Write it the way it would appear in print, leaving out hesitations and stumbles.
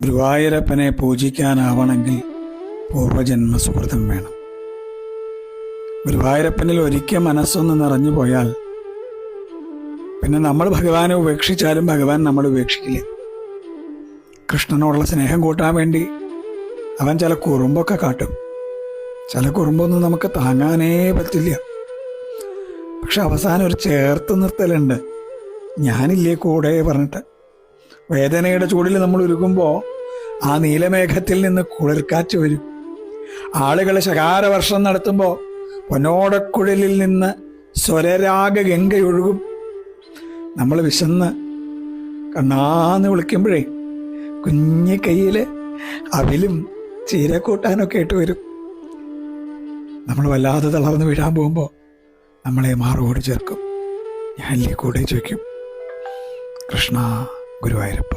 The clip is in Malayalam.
ഗുരുവായൂരപ്പനെ പൂജിക്കാനാവണമെങ്കിൽ പൂർവജന്മ സുഹൃതം വേണം. ഗുരുവായൂരപ്പനിൽ ഒരിക്കൽ മനസ്സൊന്ന് നിറഞ്ഞു പോയാൽ പിന്നെ നമ്മൾ ഭഗവാനെ ഉപേക്ഷിച്ചാലും ഭഗവാൻ നമ്മൾ ഉപേക്ഷിക്കില്ല. കൃഷ്ണനോടുള്ള സ്നേഹം കൂട്ടാൻ വേണ്ടി അവൻ ചില കുറുമ്പൊക്കെ കാട്ടും. ചില കുറുമ്പൊന്നും നമുക്ക് താങ്ങാനേ പറ്റില്ല. പക്ഷെ അവസാനം ഒരു ചേർത്ത് നിർത്തലുണ്ട്, ഞാനില്ലേ കൂടെ പറഞ്ഞിട്ട്. വേദനയുടെ ചൂടിൽ നമ്മൾ ഉരുകുമ്പോൾ ആ നീലമേഘത്തിൽ നിന്ന് കുളിർക്കാറ്റ് വരും. ആളുകൾ ശകാരവർഷം നടത്തുമ്പോൾ പൊന്നോടക്കുഴലിൽ നിന്ന് സ്വരരാഗ ഗംഗയൊഴുകും. നമ്മൾ വിശന്ന് കണ്ണാന്ന് വിളിക്കുമ്പോഴേ കുഞ്ഞി കയ്യിൽ അവിലും ചീരക്കൂട്ടാനൊക്കെ ഇട്ട് വരും. നമ്മൾ വല്ലാതെ തളർന്ന് വീഴാൻ പോകുമ്പോൾ നമ്മളെ മാറോട് ചേർക്കും, ഞാനില്ലേ കൂടെ ചോദിക്കും, കൃഷ്ണ ഗുരുവായൂരപ്പ.